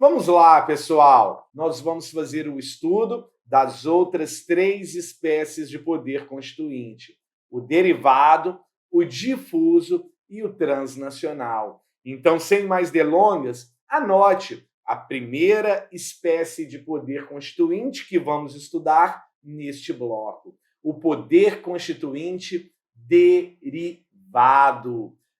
Vamos lá, pessoal! Nós vamos fazer o estudo das outras três espécies de poder constituinte: o derivado, o difuso e o transnacional. Então, sem mais delongas, anote a primeira espécie de poder constituinte que vamos estudar neste bloco: o poder constituinte derivado.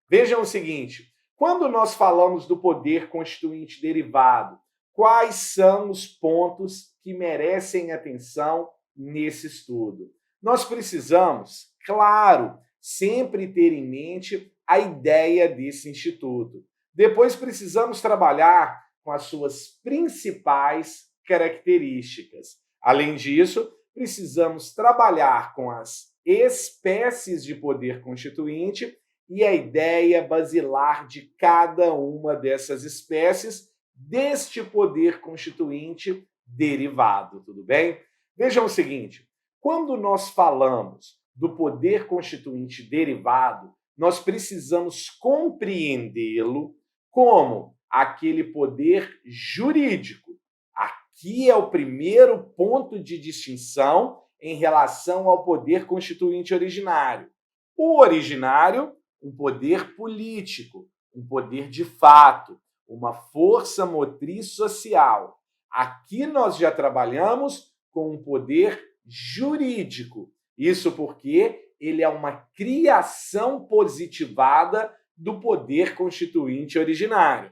Vejam o seguinte: quando nós falamos do poder constituinte derivado, quais são os pontos que merecem atenção nesse estudo? Nós precisamos, claro, sempre ter em mente a ideia desse instituto. Depois precisamos trabalhar com as suas principais características. Além disso, precisamos trabalhar com as espécies de poder constituinte e a ideia basilar de cada uma dessas espécies deste poder constituinte derivado, tudo bem? Vejam o seguinte: quando nós falamos do poder constituinte derivado, nós precisamos compreendê-lo como aquele poder jurídico. Aqui é o primeiro ponto de distinção em relação ao poder constituinte originário. O originário, um poder político, um poder de fato, uma força motriz social. Aqui nós já trabalhamos com um poder jurídico. Isso porque ele é uma criação positivada do poder constituinte originário.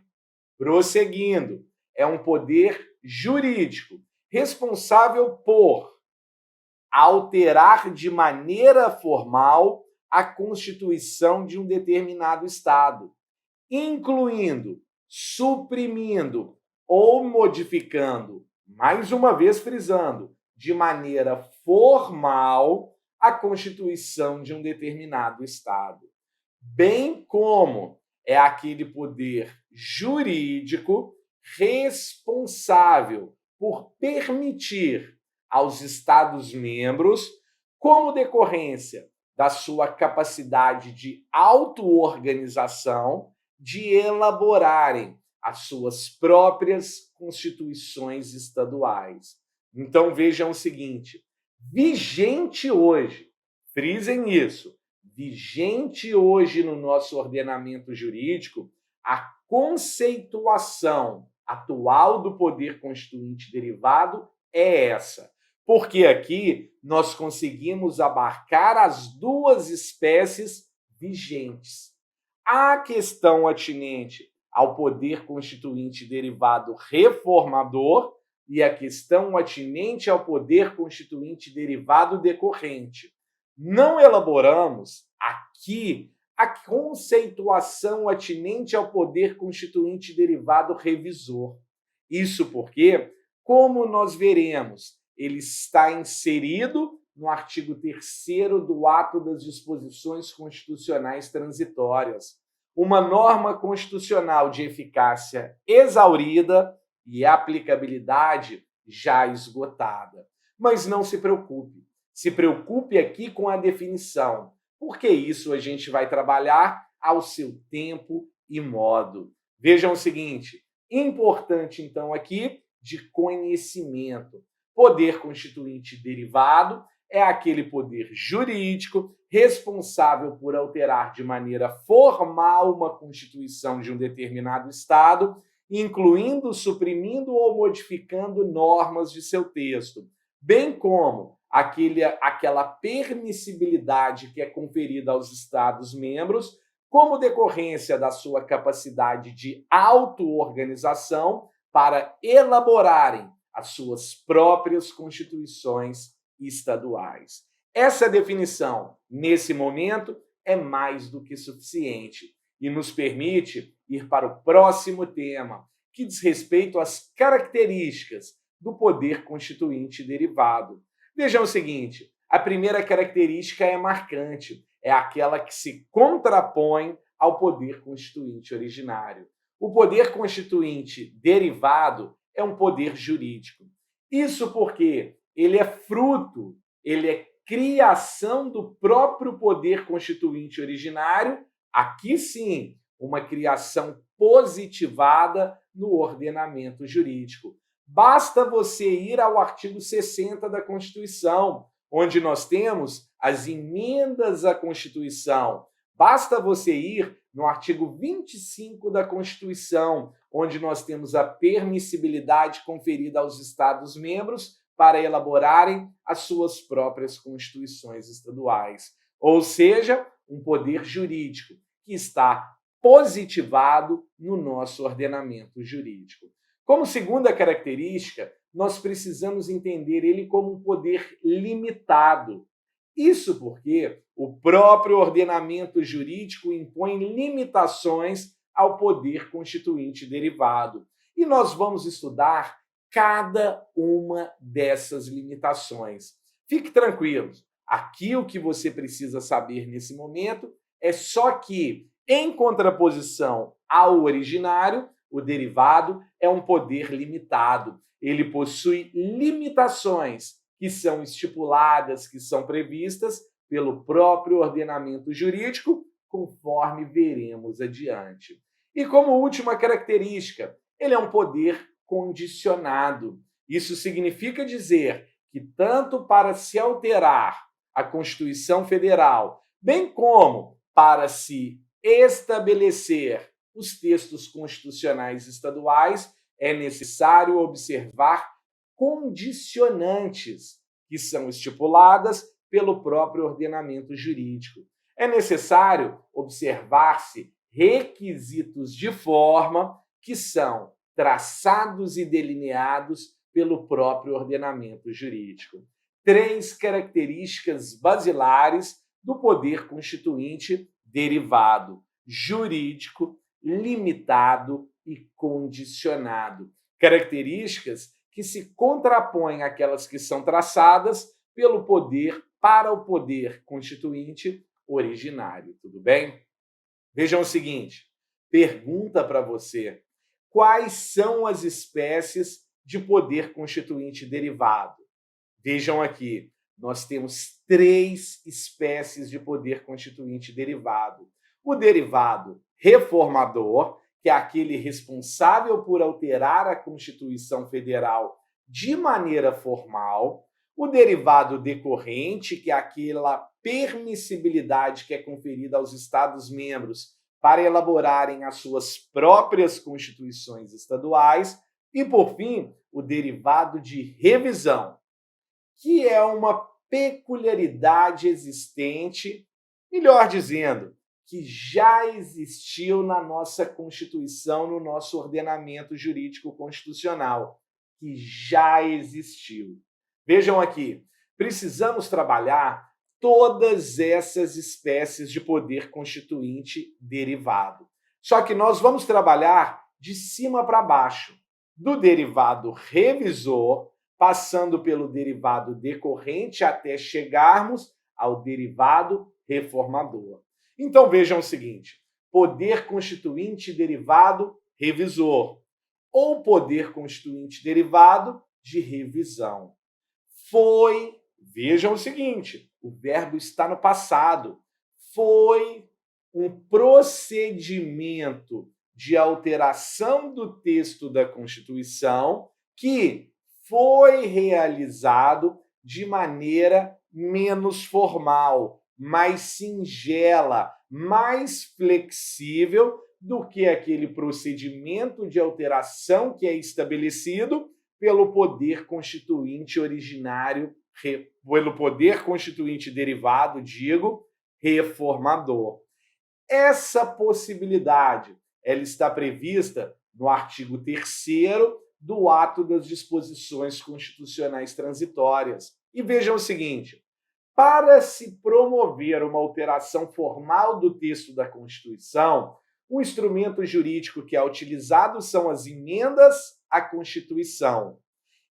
Prosseguindo, é um poder jurídico responsável por alterar de maneira formal a constituição de um determinado Estado, incluindo, suprimindo ou modificando, mais uma vez frisando, de maneira formal a constituição de um determinado Estado, bem como é aquele poder jurídico responsável por permitir aos Estados-membros, como decorrência da sua capacidade de auto-organização, de elaborarem as suas próprias constituições estaduais. Então vejam o seguinte: vigente hoje, frisem isso, vigente hoje no nosso ordenamento jurídico, a conceituação atual do poder constituinte derivado é essa. Porque aqui nós conseguimos abarcar as duas espécies vigentes. A questão atinente ao poder constituinte derivado reformador e a questão atinente ao poder constituinte derivado decorrente. Não elaboramos aqui a conceituação atinente ao poder constituinte derivado revisor. Isso porque, como nós veremos, ele está inserido no artigo 3º do Ato das Disposições Constitucionais Transitórias, uma norma constitucional de eficácia exaurida e aplicabilidade já esgotada. Mas não se preocupe aqui com a definição, porque isso a gente vai trabalhar ao seu tempo e modo. Vejam o seguinte: importante então aqui de conhecimento. Poder constituinte derivado é aquele poder jurídico responsável por alterar de maneira formal uma constituição de um determinado Estado, incluindo, suprimindo ou modificando normas de seu texto, bem como aquela permissibilidade que é conferida aos Estados-membros como decorrência da sua capacidade de auto-organização para elaborarem as suas próprias constituições estaduais. Essa definição, nesse momento, é mais do que suficiente e nos permite ir para o próximo tema, que diz respeito às características do poder constituinte derivado. Vejam o seguinte: a primeira característica é marcante, é aquela que se contrapõe ao poder constituinte originário. O poder constituinte derivado é um poder jurídico. Isso porque ele é fruto, ele é criação do próprio poder constituinte originário, aqui sim, uma criação positivada no ordenamento jurídico. Basta você ir ao artigo 60 da Constituição, onde nós temos as emendas à Constituição. Basta você ir no artigo 25 da Constituição, onde nós temos a permissibilidade conferida aos Estados-membros para elaborarem as suas próprias constituições estaduais. Ou seja, um poder jurídico que está positivado no nosso ordenamento jurídico. Como segunda característica, nós precisamos entender ele como um poder limitado. Isso porque o próprio ordenamento jurídico impõe limitações ao poder constituinte derivado. E nós vamos estudar cada uma dessas limitações. Fique tranquilo, aqui o que você precisa saber nesse momento é só que, em contraposição ao originário, o derivado é um poder limitado. Ele possui limitações que são estipuladas, que são previstas pelo próprio ordenamento jurídico, conforme veremos adiante. E como última característica, ele é um poder condicionado. Isso significa dizer que tanto para se alterar a Constituição Federal, bem como para se estabelecer os textos constitucionais estaduais, é necessário observar condicionantes que são estipuladas pelo próprio ordenamento jurídico. É necessário observar-se requisitos de forma que são traçados e delineados pelo próprio ordenamento jurídico. 3 características basilares do poder constituinte derivado: jurídico, limitado e condicionado. Características que se contrapõem àquelas que são traçadas pelo poder para o poder constituinte originário. Tudo bem? Vejam o seguinte, pergunta para você: quais são as espécies de poder constituinte derivado? Vejam aqui, nós temos 3 espécies de poder constituinte derivado. O derivado reformador, que é aquele responsável por alterar a Constituição Federal de maneira formal. O derivado decorrente, que é aquela permissibilidade que é conferida aos Estados-membros para elaborarem as suas próprias constituições estaduais. E, por fim, o derivado de revisão, que é uma peculiaridade existente, melhor dizendo, que já existiu na nossa Constituição, no nosso ordenamento jurídico constitucional, que já existiu. Vejam aqui, precisamos trabalhar todas essas espécies de poder constituinte derivado. Só que nós vamos trabalhar de cima para baixo, do derivado revisor, passando pelo derivado decorrente até chegarmos ao derivado reformador. Então vejam o seguinte, poder constituinte derivado revisor ou poder constituinte derivado de revisão. Vejam o seguinte, o verbo está no passado, foi um procedimento de alteração do texto da Constituição que foi realizado de maneira menos formal, mais singela, mais flexível do que aquele procedimento de alteração que é estabelecido pelo poder constituinte originário, pelo poder constituinte derivado, reformador. Essa possibilidade, ela está prevista no artigo 3º do Ato das Disposições Constitucionais Transitórias. E vejam o seguinte, para se promover uma alteração formal do texto da Constituição, o instrumento jurídico que é utilizado são as emendas à Constituição.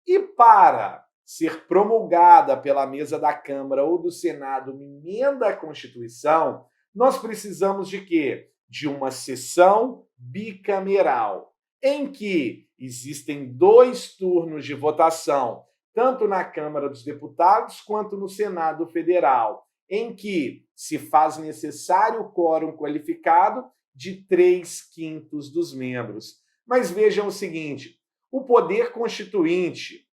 E para ser promulgada pela mesa da Câmara ou do Senado uma emenda à Constituição, nós precisamos de quê? De uma sessão bicameral, em que existem 2 turnos de votação, tanto na Câmara dos Deputados quanto no Senado Federal, em que se faz necessário o quórum qualificado de 3/5 dos membros. Mas vejam o seguinte: o poder constituinte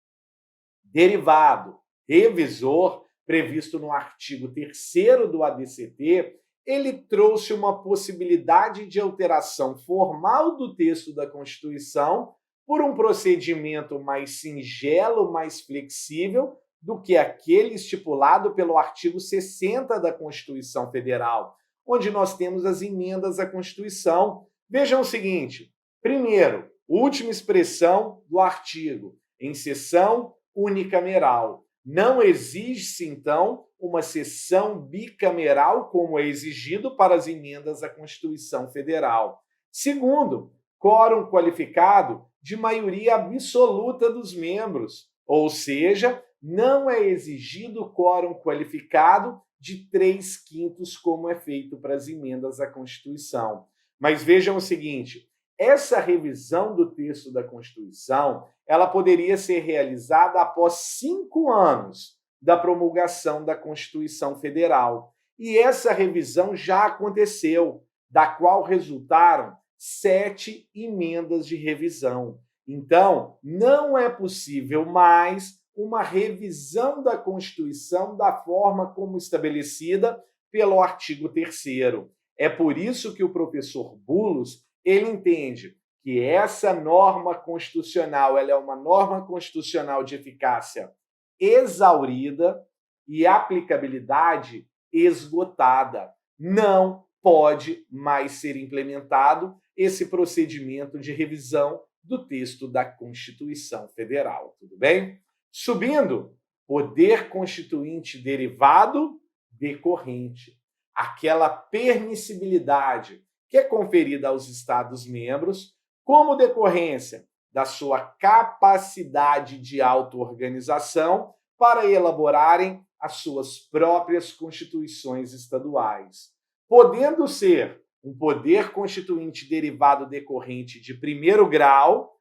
derivado revisor, previsto no artigo 3º do ADCT, ele trouxe uma possibilidade de alteração formal do texto da Constituição por um procedimento mais singelo, mais flexível do que aquele estipulado pelo artigo 60 da Constituição Federal, onde nós temos as emendas à Constituição. Vejam o seguinte: primeiro, última expressão do artigo, em sessão unicameral. Não exige-se, então, uma sessão bicameral, como é exigido para as emendas à Constituição Federal. Segundo, quórum qualificado de maioria absoluta dos membros, ou seja, não é exigido quórum qualificado de 3/5, como é feito para as emendas à Constituição. Mas vejam o seguinte: essa revisão do texto da Constituição, ela poderia ser realizada após 5 anos da promulgação da Constituição Federal. E essa revisão já aconteceu, da qual resultaram 7 emendas de revisão. Então, não é possível mais uma revisão da Constituição da forma como estabelecida pelo artigo 3º. É por isso que o professor Bullos ele entende que essa norma constitucional ela é uma norma constitucional de eficácia exaurida e aplicabilidade esgotada. Não pode mais ser implementado esse procedimento de revisão do texto da Constituição Federal. Tudo bem? Subindo, poder constituinte derivado decorrente. Aquela permissibilidade que é conferida aos Estados-membros como decorrência da sua capacidade de auto-organização para elaborarem as suas próprias constituições estaduais, podendo ser um poder constituinte derivado decorrente de primeiro grau,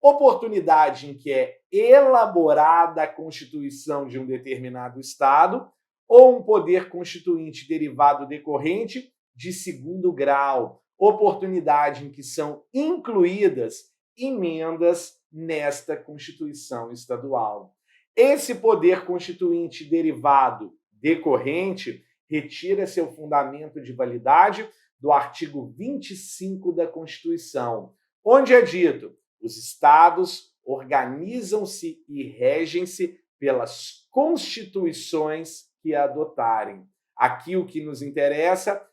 oportunidade em que é elaborada a Constituição de um determinado Estado, ou um poder constituinte derivado decorrente de segundo grau, oportunidade em que são incluídas emendas nesta Constituição estadual. Esse poder constituinte derivado decorrente retira seu fundamento de validade do artigo 25 da Constituição, onde é dito: os estados organizam-se e regem-se pelas constituições que adotarem. Aqui o que nos interessa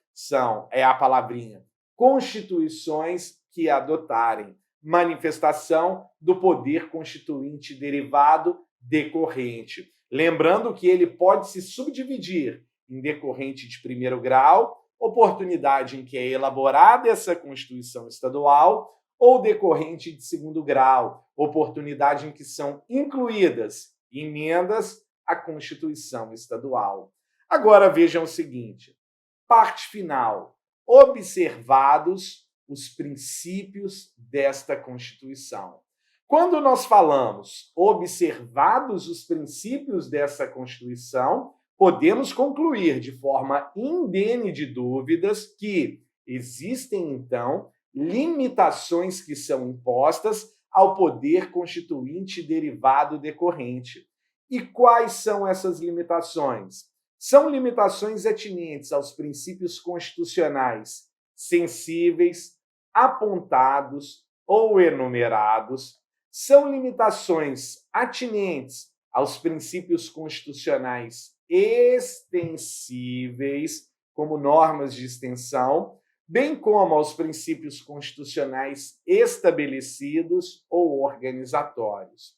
é a palavrinha constituições que adotarem, manifestação do poder constituinte derivado decorrente. Lembrando que ele pode se subdividir em decorrente de primeiro grau, oportunidade em que é elaborada essa Constituição estadual, ou decorrente de segundo grau, oportunidade em que são incluídas emendas à Constituição estadual. Agora vejam o seguinte: parte final. Observados os princípios desta Constituição. Quando nós falamos observados os princípios dessa Constituição, podemos concluir de forma indene de dúvidas que existem, então, limitações que são impostas ao poder constituinte derivado decorrente. E quais são essas limitações? São limitações atinentes aos princípios constitucionais sensíveis, apontados ou enumerados. São limitações atinentes aos princípios constitucionais extensíveis, como normas de extensão, bem como aos princípios constitucionais estabelecidos ou organizatórios.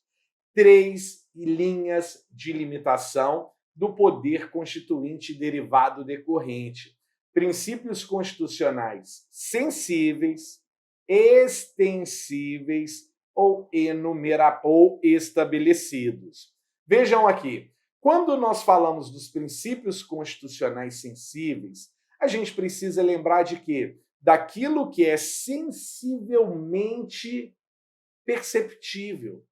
3 linhas de limitação do poder constituinte derivado decorrente: princípios constitucionais sensíveis, extensíveis ou estabelecidos. Vejam aqui, quando nós falamos dos princípios constitucionais sensíveis, a gente precisa lembrar de quê? Daquilo que é sensivelmente perceptível.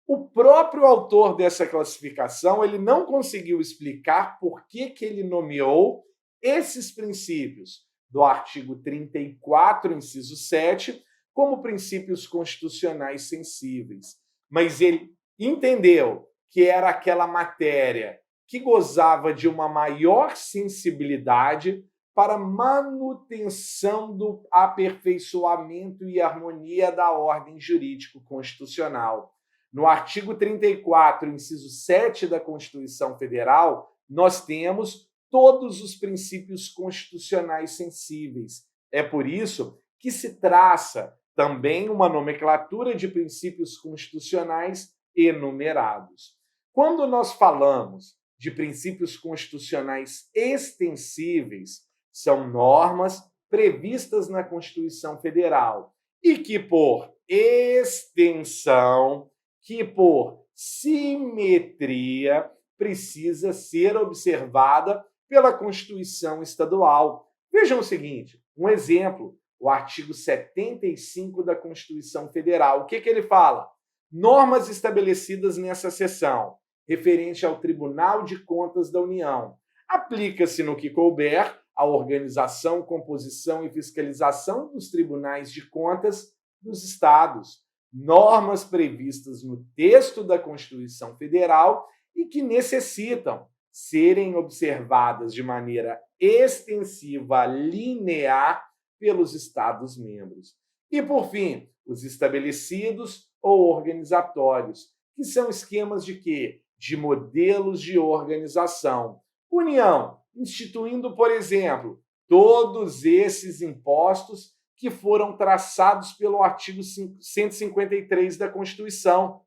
O próprio autor dessa classificação ele não conseguiu explicar por que ele nomeou esses princípios, do artigo 34, inciso 7, como princípios constitucionais sensíveis. Mas ele entendeu que era aquela matéria que gozava de uma maior sensibilidade para manutenção do aperfeiçoamento e harmonia da ordem jurídico-constitucional. No artigo 34, inciso 7 da Constituição Federal, nós temos todos os princípios constitucionais sensíveis. É por isso que se traça também uma nomenclatura de princípios constitucionais enumerados. Quando nós falamos de princípios constitucionais extensíveis, são normas previstas na Constituição Federal e que, por extensão, que por simetria, precisa ser observada pela Constituição Estadual. Vejam o seguinte, um exemplo, o artigo 75 da Constituição Federal. O que ele fala? Normas estabelecidas nessa seção, referente ao Tribunal de Contas da União. Aplica-se no que couber a organização, composição e fiscalização dos tribunais de contas dos estados. Normas previstas no texto da Constituição Federal e que necessitam serem observadas de maneira extensiva, linear, pelos Estados-membros. E, por fim, os estabelecidos ou organizatórios, que são esquemas de quê? De modelos de organização. União, instituindo, por exemplo, todos esses impostos que foram traçados pelo artigo 153 da Constituição.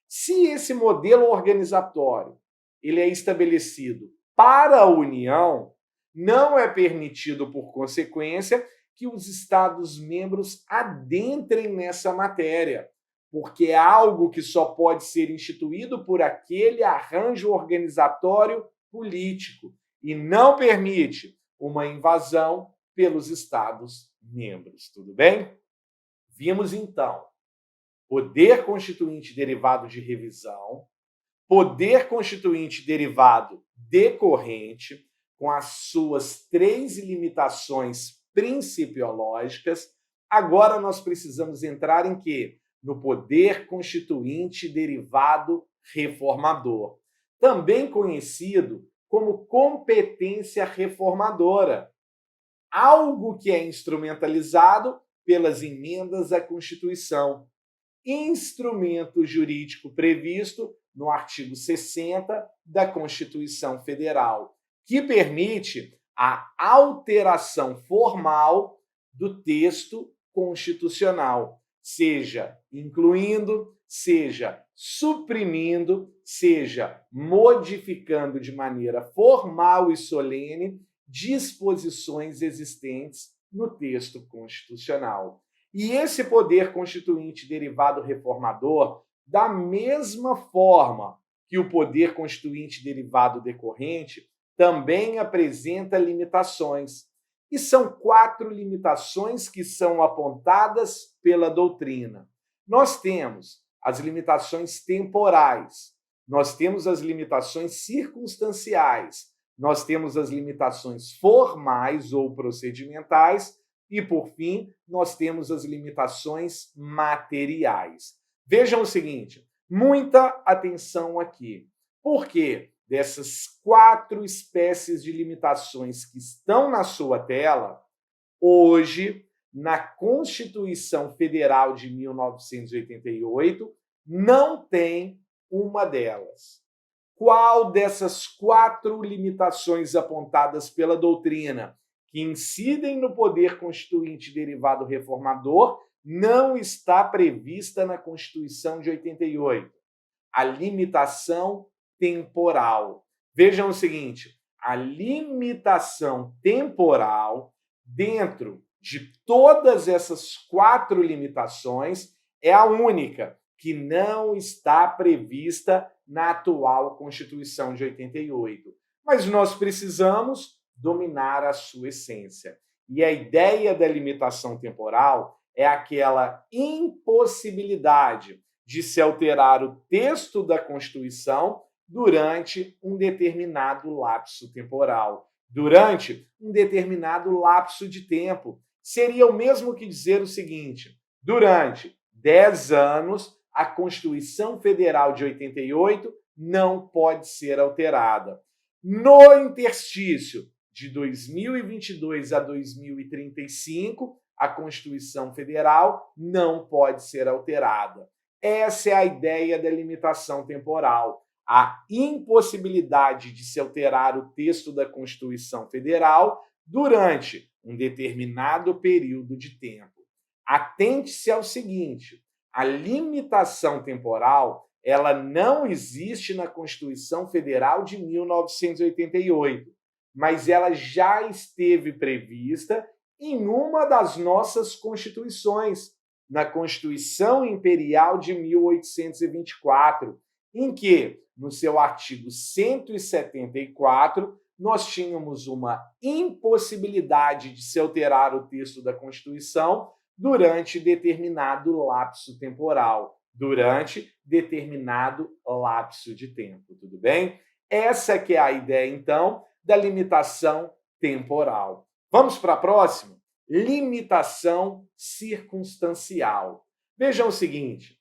Se esse modelo organizatório ele é estabelecido para a União, não é permitido, por consequência, que os Estados-membros adentrem nessa matéria, porque é algo que só pode ser instituído por aquele arranjo organizatório político e não permite uma invasão pelos Estados-membros. Tudo bem? Vimos, então, poder constituinte derivado de revisão, poder constituinte derivado decorrente, com as suas 3 limitações principiológicas. Agora nós precisamos entrar em quê? No poder constituinte derivado reformador, também conhecido como competência reformadora, algo que é instrumentalizado pelas emendas à Constituição, instrumento jurídico previsto no artigo 60 da Constituição Federal, que permite a alteração formal do texto constitucional, seja incluindo, seja suprimindo, seja modificando de maneira formal e solene disposições existentes no texto constitucional. E esse poder constituinte derivado reformador, da mesma forma que o poder constituinte derivado decorrente, também apresenta limitações. E são 4 limitações que são apontadas pela doutrina. Nós temos as limitações temporais, nós temos as limitações circunstanciais, nós temos as limitações formais ou procedimentais e, por fim, nós temos as limitações materiais. Vejam o seguinte, muita atenção aqui. Por quê? Dessas 4 espécies de limitações que estão na sua tela, hoje, na Constituição Federal de 1988, não tem uma delas. Qual dessas 4 limitações apontadas pela doutrina que incidem no poder constituinte derivado reformador não está prevista na Constituição de 88? A limitação temporal. Vejam o seguinte, a limitação temporal, dentro de todas essas 4 limitações, é a única que não está prevista na atual Constituição de 88. Mas nós precisamos dominar a sua essência. E a ideia da limitação temporal é aquela impossibilidade de se alterar o texto da Constituição durante um determinado lapso temporal, durante um determinado lapso de tempo. Seria o mesmo que dizer o seguinte: durante 10 anos, a Constituição Federal de 88 não pode ser alterada. No interstício de 2022 a 2035, a Constituição Federal não pode ser alterada. Essa é a ideia da limitação temporal. A impossibilidade de se alterar o texto da Constituição Federal durante um determinado período de tempo. Atente-se ao seguinte: a limitação temporal, ela não existe na Constituição Federal de 1988, mas ela já esteve prevista em uma das nossas constituições, na Constituição Imperial de 1824, em que, no seu artigo 174, nós tínhamos uma impossibilidade de se alterar o texto da Constituição durante determinado lapso temporal, durante determinado lapso de tempo, tudo bem? Essa que é a ideia, então, da limitação temporal. Vamos para a próxima? Limitação circunstancial. Vejam o seguinte: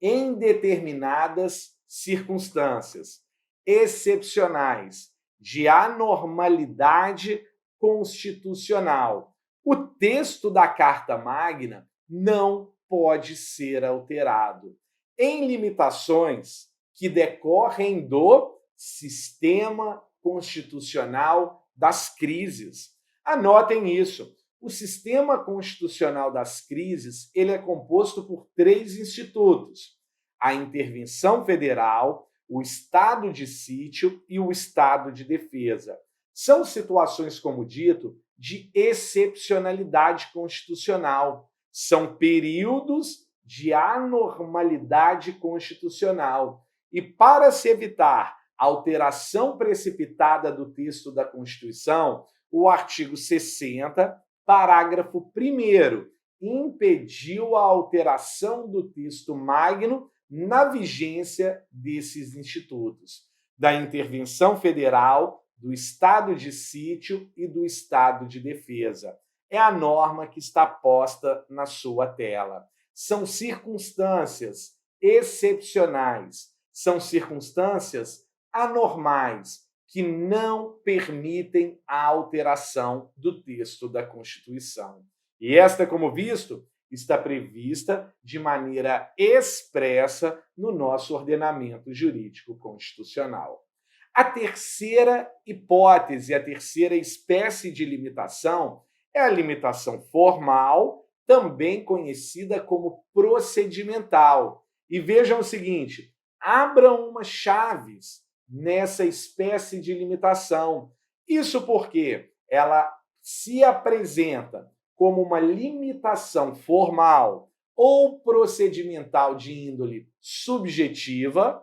em determinadas circunstâncias excepcionais de anormalidade constitucional, o texto da Carta Magna não pode ser alterado, em limitações que decorrem do sistema constitucional das crises. Anotem isso. O sistema constitucional das crises, ele é composto por 3 institutos: a intervenção federal, o estado de sítio e o estado de defesa. São situações, como dito, de excepcionalidade constitucional. São períodos de anormalidade constitucional. E para se evitar alteração precipitada do texto da Constituição, o artigo 60, parágrafo 1º, impediu a alteração do texto magno na vigência desses institutos, da intervenção federal, do estado de sítio e do estado de defesa. É a norma que está posta na sua tela. São circunstâncias excepcionais, são circunstâncias anormais que não permitem a alteração do texto da Constituição. E esta, como visto, está prevista de maneira expressa no nosso ordenamento jurídico constitucional. A terceira hipótese, a terceira espécie de limitação é a limitação formal, também conhecida como procedimental. E vejam o seguinte: abram umas chaves nessa espécie de limitação. Isso porque ela se apresenta como uma limitação formal ou procedimental de índole subjetiva,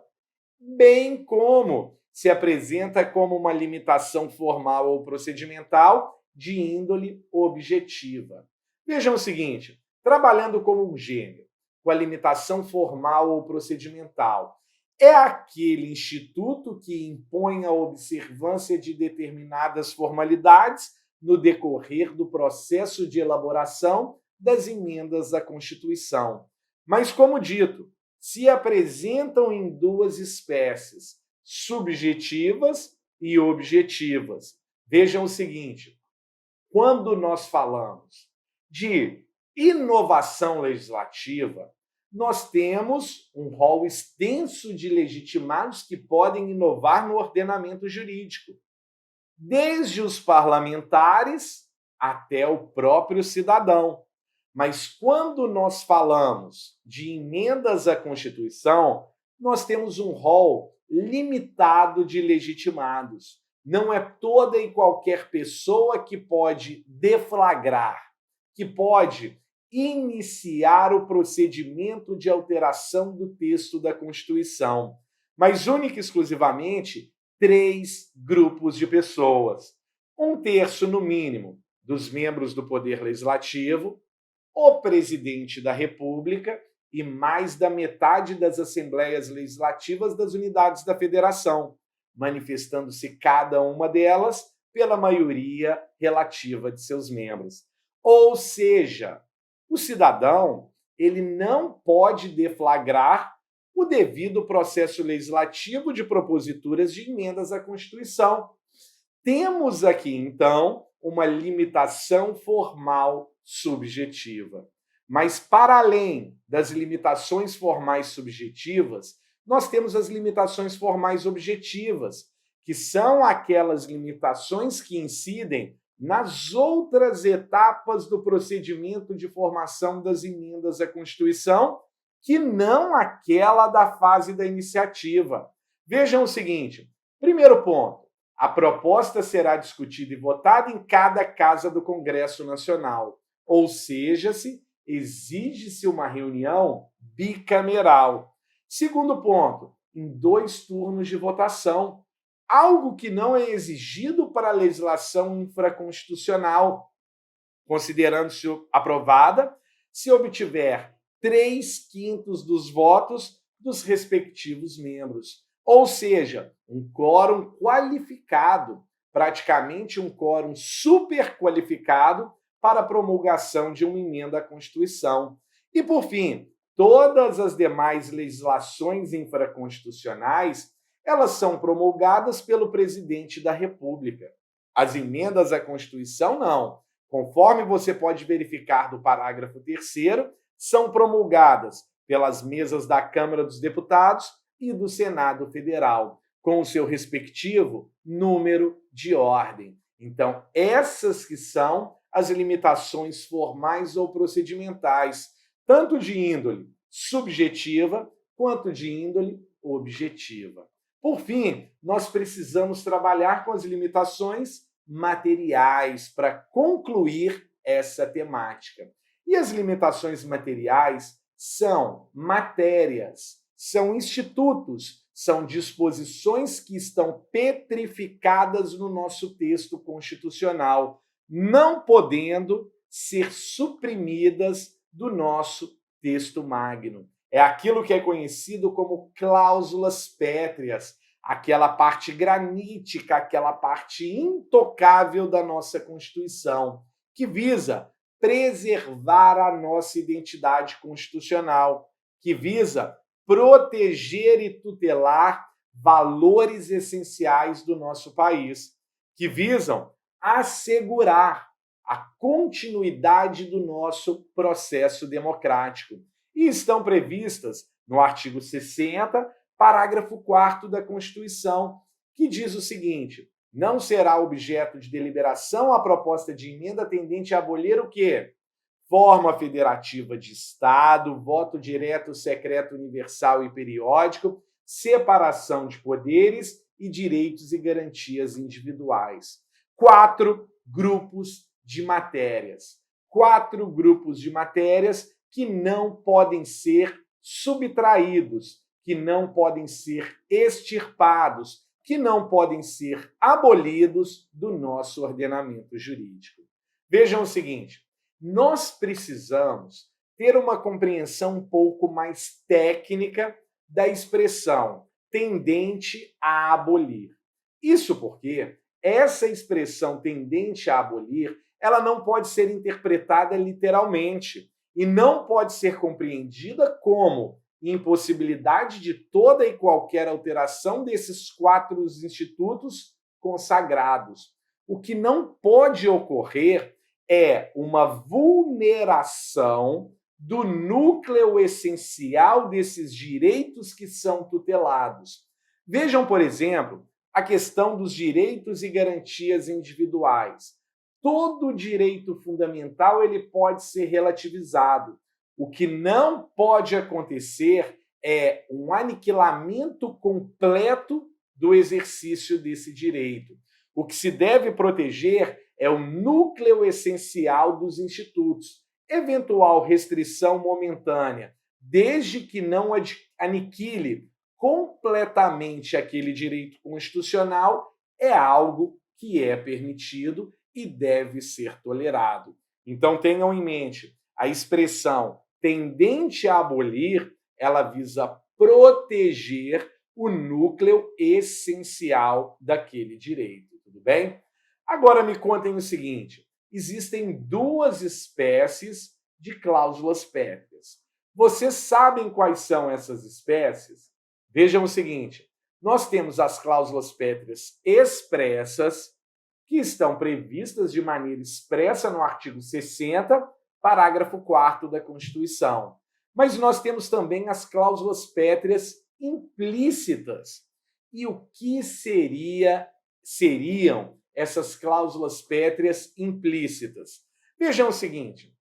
bem como se apresenta como uma limitação formal ou procedimental de índole objetiva. Vejam o seguinte: trabalhando como um gênero, com a limitação formal ou procedimental, é aquele instituto que impõe a observância de determinadas formalidades no decorrer do processo de elaboração das emendas à Constituição. Mas, como dito, se apresentam em 2 espécies, subjetivas e objetivas. Vejam o seguinte: quando nós falamos de inovação legislativa, nós temos um rol extenso de legitimados que podem inovar no ordenamento jurídico, desde os parlamentares até o próprio cidadão. Mas quando nós falamos de emendas à Constituição, nós temos um rol limitado de legitimados. Não é toda e qualquer pessoa que pode deflagrar, que pode iniciar o procedimento de alteração do texto da Constituição, mas única e exclusivamente 3 grupos de pessoas. 1/3, no mínimo, dos membros do Poder Legislativo, o Presidente da República e mais da metade das Assembleias Legislativas das unidades da Federação, manifestando-se cada uma delas pela maioria relativa de seus membros. Ou seja, o cidadão ele não pode deflagrar o devido processo legislativo de proposituras de emendas à Constituição. Temos aqui, então, uma limitação formal subjetiva. Mas, para além das limitações formais subjetivas, nós temos as limitações formais objetivas, que são aquelas limitações que incidem nas outras etapas do procedimento de formação das emendas à Constituição, que não aquela da fase da iniciativa. Vejam o seguinte: primeiro ponto, a proposta será discutida e votada em cada casa do Congresso Nacional, ou seja, exige-se uma reunião bicameral. Segundo ponto, em 2 turnos de votação, algo que não é exigido para a legislação infraconstitucional, considerando-se aprovada se obtiver 3/5 dos votos dos respectivos membros. Ou seja, um quórum qualificado, praticamente um quórum superqualificado para a promulgação de uma emenda à Constituição. E, por fim, todas as demais legislações infraconstitucionais, elas são promulgadas pelo presidente da República. As emendas à Constituição, não. Conforme você pode verificar do parágrafo 3º, são promulgadas pelas mesas da Câmara dos Deputados e do Senado Federal, com o seu respectivo número de ordem. Então, essas que são as limitações formais ou procedimentais, tanto de índole subjetiva quanto de índole objetiva. Por fim, nós precisamos trabalhar com as limitações materiais para concluir essa temática. E as limitações materiais são matérias, são institutos, são disposições que estão petrificadas no nosso texto constitucional, não podendo ser suprimidas do nosso texto magno. É aquilo que é conhecido como cláusulas pétreas, aquela parte granítica, aquela parte intocável da nossa Constituição, que visa preservar a nossa identidade constitucional, que visa proteger e tutelar valores essenciais do nosso país, que visam assegurar a continuidade do nosso processo democrático. E estão previstas no artigo 60, parágrafo 4º da Constituição, que diz o seguinte: não será objeto de deliberação a proposta de emenda tendente a abolir o quê? Forma federativa de Estado, voto direto, secreto, universal e periódico, separação de poderes e direitos e garantias individuais. 4 grupos de matérias. 4 grupos de matérias que não podem ser subtraídos, que não podem ser extirpados, que não podem ser abolidos do nosso ordenamento jurídico. Vejam o seguinte: nós precisamos ter uma compreensão um pouco mais técnica da expressão tendente a abolir. Isso porque essa expressão tendente a abolir, ela não pode ser interpretada literalmente e não pode ser compreendida como impossibilidade de toda e qualquer alteração desses 4 institutos consagrados. O que não pode ocorrer é uma vulneração do núcleo essencial desses direitos que são tutelados. Vejam, por exemplo, a questão dos direitos e garantias individuais. Todo direito fundamental ele pode ser relativizado. O que não pode acontecer é um aniquilamento completo do exercício desse direito. O que se deve proteger é o núcleo essencial dos institutos. Eventual restrição momentânea, desde que não aniquile completamente aquele direito constitucional, é algo que é permitido e deve ser tolerado. Então tenham em mente, a expressão tendente a abolir, ela visa proteger o núcleo essencial daquele direito, tudo bem? Agora me contem o seguinte: existem duas espécies de cláusulas pétreas. Vocês sabem quais são essas espécies? Vejam o seguinte: nós temos as cláusulas pétreas expressas, que estão previstas de maneira expressa no artigo 60, parágrafo 4º da Constituição. Mas nós temos também as cláusulas pétreas implícitas. E o que seriam essas cláusulas pétreas implícitas? Vejam o seguinte: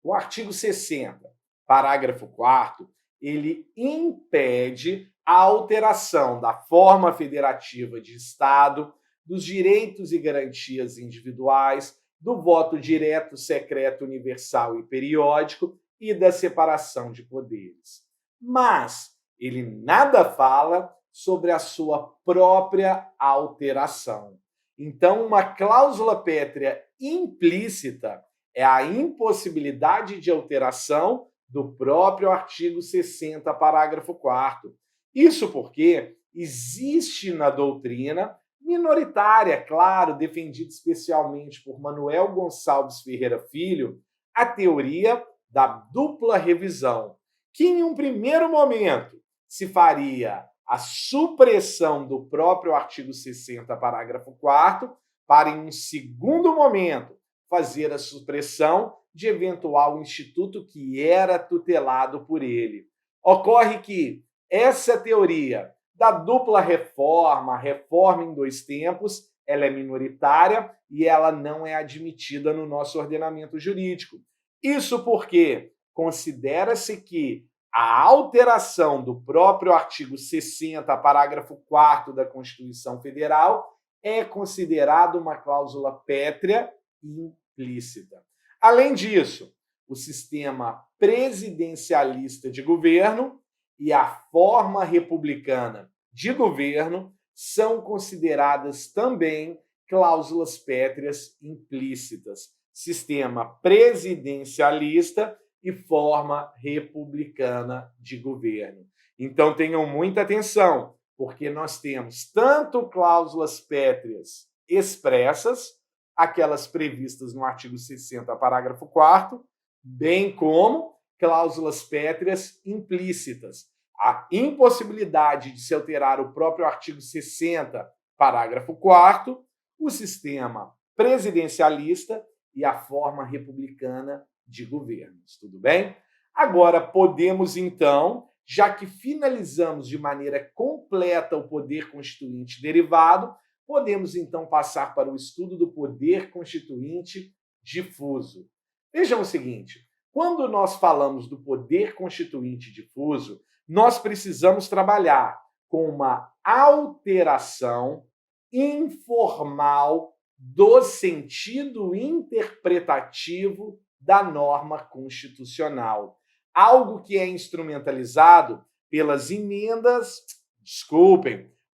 o artigo 60, parágrafo 4º, ele impede a alteração da forma federativa de Estado, dos direitos e garantias individuais, do voto direto, secreto, universal e periódico e da separação de poderes. Mas ele nada fala sobre a sua própria alteração. Então, uma cláusula pétrea implícita é a impossibilidade de alteração do próprio artigo 60, parágrafo 4º. Isso porque existe na doutrina minoritária, claro, defendida especialmente por Manuel Gonçalves Ferreira Filho, a teoria da dupla revisão, que em um primeiro momento se faria a supressão do próprio artigo 60, parágrafo 4º, para em um segundo momento fazer a supressão de eventual instituto que era tutelado por ele. Ocorre que essa teoria da dupla reforma, reforma em dois tempos, ela é minoritária e ela não é admitida no nosso ordenamento jurídico. Isso porque considera-se que a alteração do próprio artigo 60, parágrafo 4º da Constituição Federal é considerada uma cláusula pétrea e implícita. Além disso, o sistema presidencialista de governo e a forma republicana de governo são consideradas também cláusulas pétreas implícitas. Sistema presidencialista e forma republicana de governo. Então tenham muita atenção, porque nós temos tanto cláusulas pétreas expressas, aquelas previstas no artigo 60, parágrafo 4º, bem como cláusulas pétreas implícitas. A impossibilidade de se alterar o próprio artigo 60, parágrafo 4º, o sistema presidencialista e a forma republicana de governos. Tudo bem? Agora podemos, então, já que finalizamos de maneira completa o poder constituinte derivado, podemos, então, passar para o estudo do poder constituinte difuso. Vejam o seguinte: quando nós falamos do poder constituinte difuso, nós precisamos trabalhar com uma alteração informal do sentido interpretativo da norma constitucional. Algo que é instrumentalizado pelas emendas,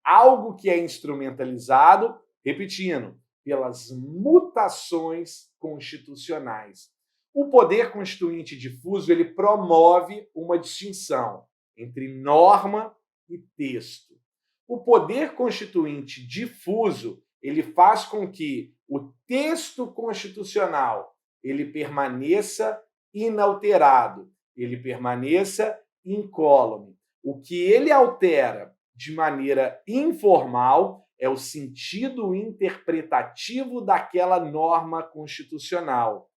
algo que é instrumentalizado, repetindo, pelas mutações constitucionais. O poder constituinte difuso, ele promove uma distinção entre norma e texto. O poder constituinte difuso, ele faz com que o texto constitucional ele permaneça inalterado, ele permaneça incólume. O que ele altera de maneira informal é o sentido interpretativo daquela norma constitucional.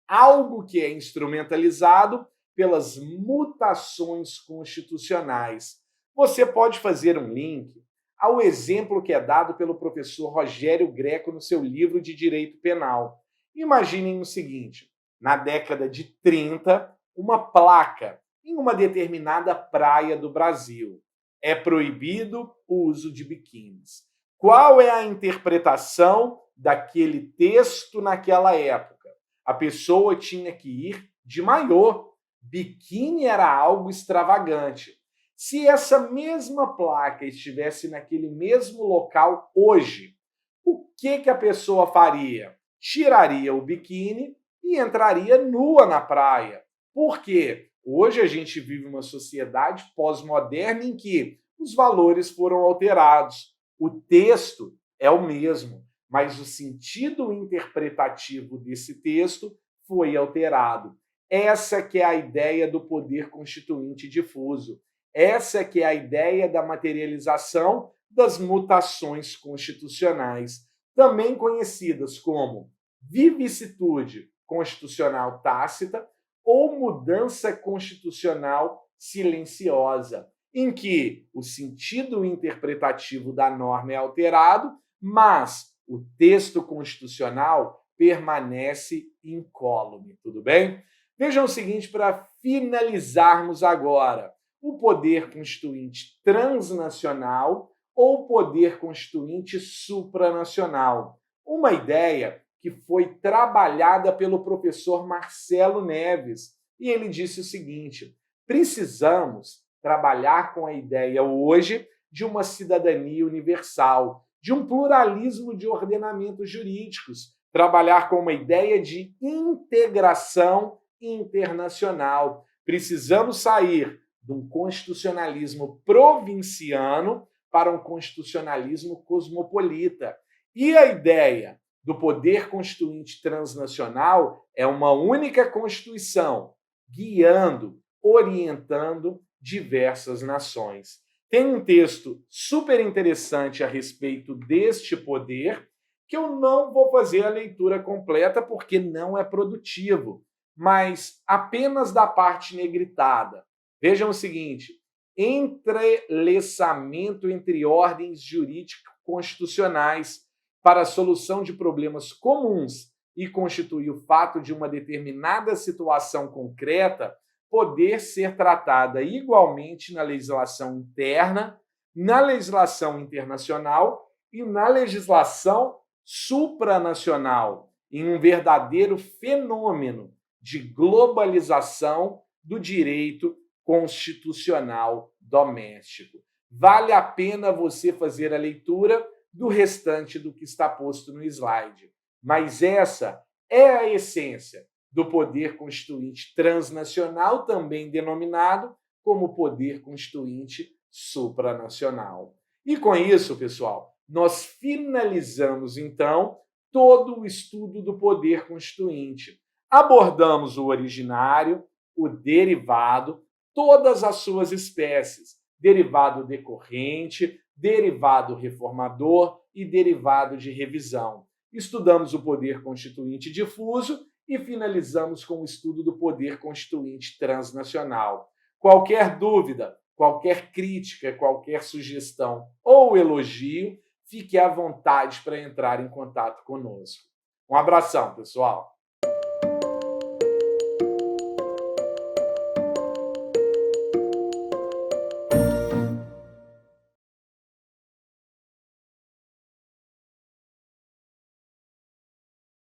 Algo que é instrumentalizado pelas mutações constitucionais. Você pode fazer um link ao exemplo que é dado pelo professor Rogério Greco no seu livro de Direito Penal. Imaginem o seguinte: na década de 30, uma placa em uma determinada praia do Brasil. É proibido o uso de biquínis. Qual é a interpretação daquele texto naquela época? A pessoa tinha que ir de maiô. Biquíni era algo extravagante. Se essa mesma placa estivesse naquele mesmo local hoje, o que a pessoa faria? Tiraria o biquíni e entraria nua na praia. Por quê? Hoje a gente vive uma sociedade pós-moderna em que os valores foram alterados. O texto é o mesmo, mas o sentido interpretativo desse texto foi alterado. Essa que é a ideia do poder constituinte difuso. Essa que é a ideia da materialização das mutações constitucionais, também conhecidas como vicissitude constitucional tácita ou mudança constitucional silenciosa, em que o sentido interpretativo da norma é alterado, mas o texto constitucional permanece incólume, tudo bem? Vejam o seguinte, para finalizarmos agora: o poder constituinte transnacional ou poder constituinte supranacional. Uma ideia que foi trabalhada pelo professor Marcelo Neves. E ele disse o seguinte: precisamos trabalhar com a ideia hoje de uma cidadania universal, de um pluralismo de ordenamentos jurídicos, trabalhar com uma ideia de integração internacional. Precisamos sair de um constitucionalismo provinciano para um constitucionalismo cosmopolita. E a ideia do poder constituinte transnacional é uma única Constituição, guiando, orientando diversas nações. Tem um texto super interessante a respeito deste poder, que eu não vou fazer a leitura completa porque não é produtivo, mas apenas da parte negritada. Vejam o seguinte: entrelaçamento entre ordens jurídico-constitucionais para a solução de problemas comuns e constituir o fato de uma determinada situação concreta poder ser tratada igualmente na legislação interna, na legislação internacional e na legislação supranacional, em um verdadeiro fenômeno de globalização do direito constitucional doméstico. Vale a pena você fazer a leitura do restante do que está posto no slide. Mas essa é a essência do poder constituinte transnacional, também denominado como poder constituinte supranacional. E com isso, pessoal, nós finalizamos, então, todo o estudo do poder constituinte. Abordamos o originário, o derivado, todas as suas espécies, derivado decorrente, derivado reformador e derivado de revisão. Estudamos o poder constituinte difuso e finalizamos com o estudo do poder constituinte transnacional. Qualquer dúvida, qualquer crítica, qualquer sugestão ou elogio, fique à vontade para entrar em contato conosco. Um abração, pessoal!